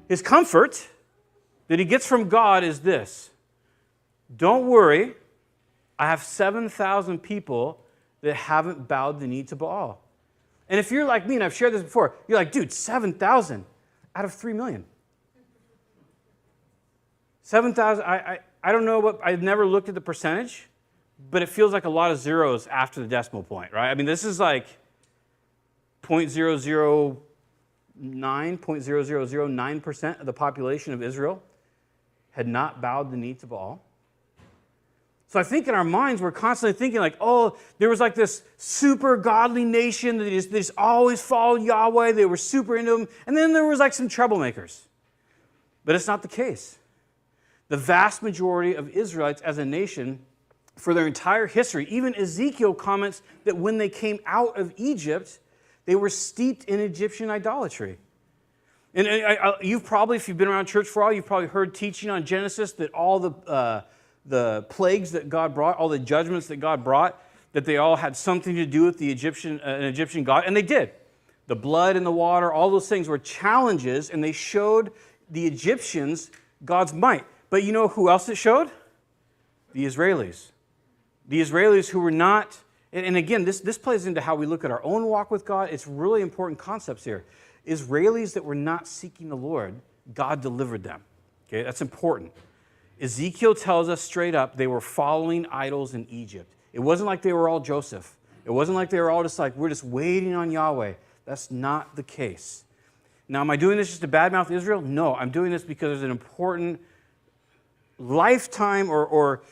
his comfort that he gets from God is this: don't worry, I have 7,000 people that haven't bowed the knee to Baal. And if you're like me, and I've shared this before, you're like, dude, 7,000 out of 3 million. 7,000, I don't know what, I've never looked at the percentage, but it feels like a lot of zeros after the decimal point, right? I mean, this is like 0.0009, 0.0009% of the population of Israel had not bowed the knee to Baal. So I think in our minds, we're constantly thinking like, oh, there was like this super godly nation that just always followed Yahweh. They were super into him. And then there was like some troublemakers. But it's not the case. The vast majority of Israelites as a nation, for their entire history, even Ezekiel comments that when they came out of Egypt, they were steeped in Egyptian idolatry. And you've probably, if you've been around church for a while, you've probably heard teaching on Genesis that all the plagues that God brought, all the judgments that God brought, that they all had something to do with the an Egyptian god, and they did. The blood and the water, all those things were challenges, and they showed the Egyptians God's might. But you know who else it showed? The Israelis. The Israelis who were not, and again, this plays into how we look at our own walk with God. It's really important concepts here. Israelis that were not seeking the Lord, God delivered them. Okay, that's important. Ezekiel tells us straight up they were following idols in Egypt. It wasn't like they were all Joseph. It wasn't like they were all just like, we're just waiting on Yahweh. That's not the case. Now, am I doing this just to badmouth Israel? No, I'm doing this because there's an important lifetime or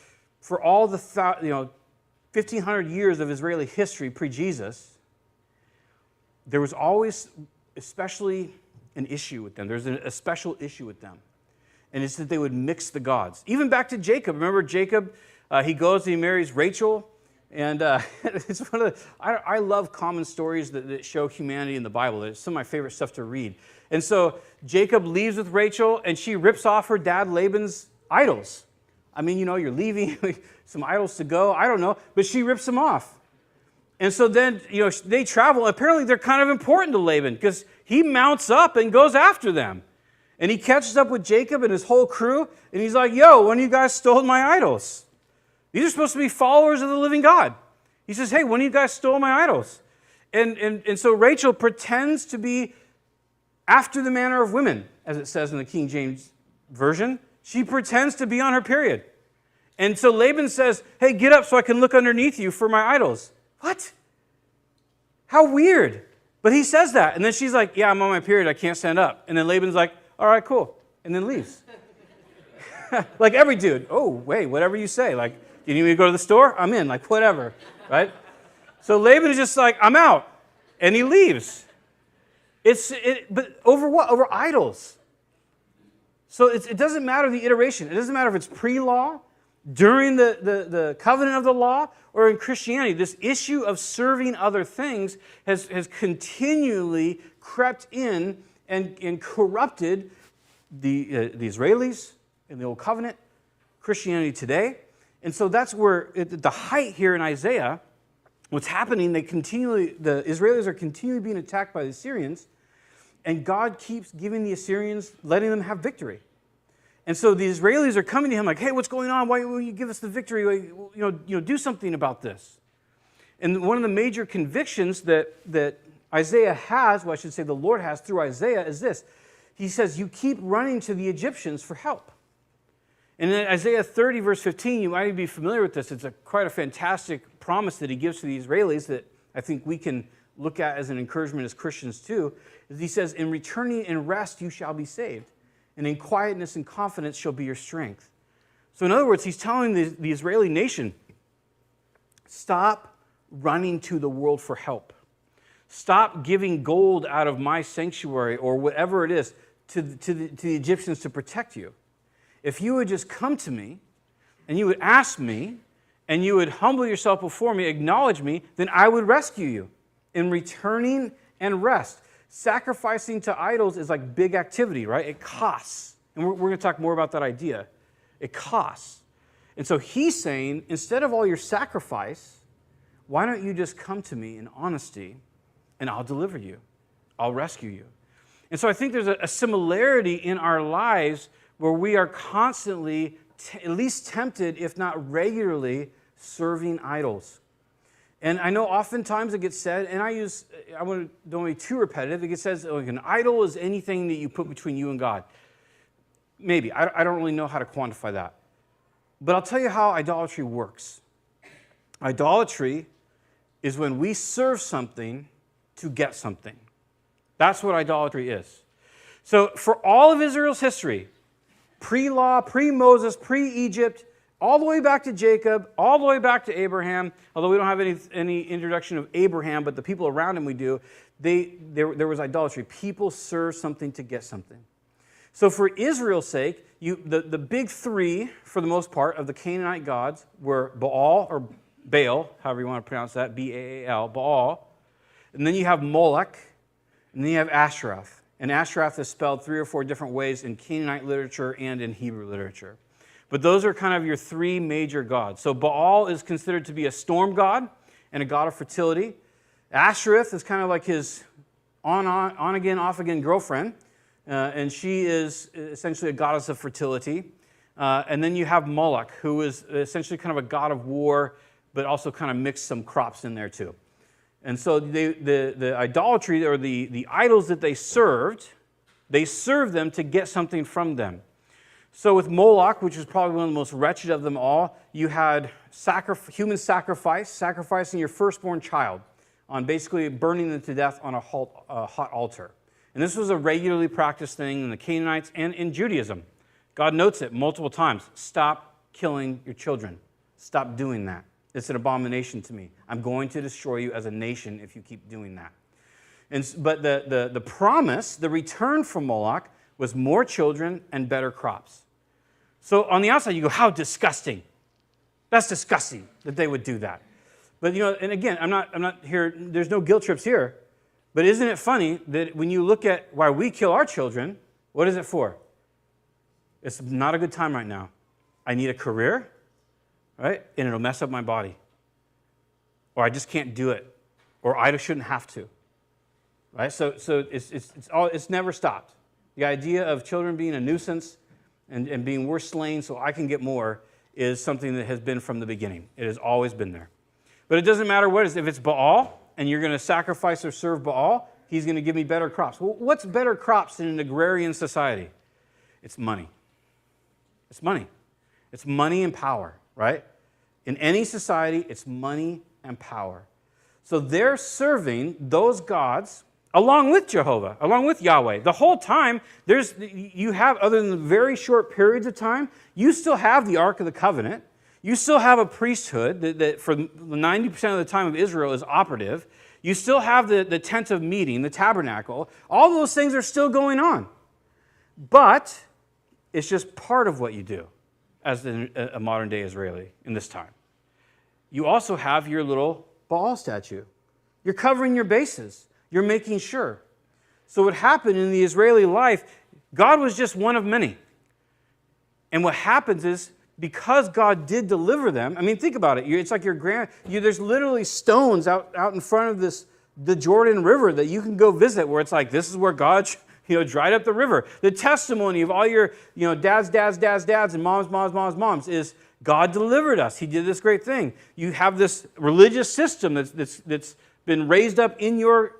for all the 1,500 years of Israeli history pre-Jesus, there was always especially an issue with them. There's a special issue with them. And it's that they would mix the gods. Even back to Jacob. Remember Jacob? He goes and he marries Rachel. And it's one of the, I love common stories that show humanity in the Bible. It's some of my favorite stuff to read. And so Jacob leaves with Rachel, and she rips off her dad Laban's idols. I mean, you're leaving some idols to go. I don't know. But she rips them off. And so then, they travel. Apparently, they're kind of important to Laban because he mounts up and goes after them. And he catches up with Jacob and his whole crew, and he's like, yo, one of you guys stole my idols. These are supposed to be followers of the living God. He says, hey, one of you guys stole my idols. And so Rachel pretends to be after the manner of women, as it says in the King James Version. She pretends to be on her period. And so Laban says, hey, get up so I can look underneath you for my idols. What? How weird. But he says that. And then she's like, yeah, I'm on my period. I can't stand up. And then Laban's like, all right, cool. And then leaves. Like every dude. Oh, wait, whatever you say. Like, you need me to go to the store? I'm in. Like, whatever. Right? So Laban is just like, I'm out. And he leaves. But over what? Over idols. So it doesn't matter the iteration. It doesn't matter if it's pre-law, during the covenant of the law, or in Christianity. This issue of serving other things has continually crept in and corrupted the Israelis in the Old Covenant, Christianity today. And so that's where, at the height here in Isaiah, what's happening, the Israelis are continually being attacked by the Assyrians, and God keeps giving the Assyrians, letting them have victory. And so the Israelis are coming to him like, hey, what's going on? Why won't you give us the victory? Do something about this. And one of the major convictions that Isaiah has, well, I should say the Lord has through Isaiah, is this. He says, you keep running to the Egyptians for help. And in Isaiah 30, verse 15, you might even be familiar with this. It's quite a fantastic promise that he gives to the Israelis that I think we can look at as an encouragement as Christians too. He says, in returning and rest you shall be saved, and in quietness and confidence shall be your strength. So in other words, he's telling the Israeli nation, stop running to the world for help. Stop giving gold out of my sanctuary or whatever it is to the Egyptians to protect you. If you would just come to me and you would ask me and you would humble yourself before me, acknowledge me, then I would rescue you. In returning and rest. Sacrificing to idols is like big activity, right? It costs. And we're going to talk more about that idea. It costs. And so he's saying, instead of all your sacrifice, why don't you just come to me in honesty and I'll deliver you. I'll rescue you. And so I think there's a similarity in our lives where we are constantly, at least tempted, if not regularly, serving idols. And I know oftentimes it gets said, and I don't want to be too repetitive, it gets said, like, an idol is anything that you put between you and God. Maybe. I don't really know how to quantify that. But I'll tell you how idolatry works. Idolatry is when we serve something to get something. That's what idolatry is. So for all of Israel's history, pre-law, pre-Moses, pre-Egypt, all the way back to Jacob, all the way back to Abraham, although we don't have any introduction of Abraham, but the people around him we do, there was idolatry. People serve something to get something. So for Israel's sake, the big three, for the most part, of the Canaanite gods were Baal, or Baal, however you want to pronounce that, B-A-A-L, Baal. And then you have Moloch, and then you have Ashtaroth. And Ashtaroth is spelled 3 or 4 different ways in Canaanite literature and in Hebrew literature. But those are kind of your 3 major gods. So Baal is considered to be a storm god and a god of fertility. Ashtaroth is kind of like his on-again, off-again girlfriend. And she is essentially a goddess of fertility. And then you have Moloch, who is essentially kind of a god of war, but also kind of mixed some crops in there too. And so the idolatry, or the idols that they served them to get something from them. So with Moloch, which is probably one of the most wretched of them all, you had human sacrifice, sacrificing your firstborn child, on basically burning them to death on a hot altar. And this was a regularly practiced thing in the Canaanites and in Judaism. God notes it multiple times. Stop killing your children. Stop doing that. It's an abomination to me. I'm going to destroy you as a nation if you keep doing that. But the promise, the return from Moloch, was more children and better crops. So on the outside, you go, how disgusting. That's disgusting that they would do that. But, and again, I'm not here, there's no guilt trips here. But isn't it funny that when you look at why we kill our children, what is it for? It's not a good time right now. I need a career, right? And it'll mess up my body. Or I just can't do it. Or I shouldn't have to. Right? So it's never stopped. The idea of children being a nuisance and being worse slain so I can get more is something that has been from the beginning. It has always been there. But it doesn't matter what it is. If it's Baal and you're going to sacrifice or serve Baal, he's going to give me better crops. Well, what's better crops in an agrarian society? It's money. It's money. It's money and power, right? In any society, it's money and power. So they're serving those gods along with Jehovah, along with Yahweh. The whole time, you have, other than very short periods of time, you still have the Ark of the Covenant. You still have a priesthood that for 90% of the time of Israel is operative. You still have the tent of meeting, the tabernacle. All those things are still going on. But it's just part of what you do as a modern-day Israeli in this time. You also have your little Baal statue. You're covering your bases. You're making sure. So what happened in the Israeli life, God was just one of many. And what happens is, because God did deliver them, I mean, think about it. It's like there's literally stones out in front of the Jordan River that you can go visit, where it's like, this is where God dried up the river. The testimony of all your dads, and moms is God delivered us. He did this great thing. You have this religious system that's been raised up in your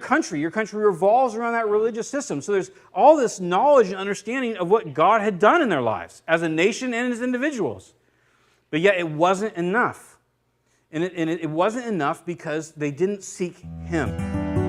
country. Your country revolves around that religious system. So there's all this knowledge and understanding of what God had done in their lives as a nation and as individuals. But yet it wasn't enough. And it wasn't enough because they didn't seek Him.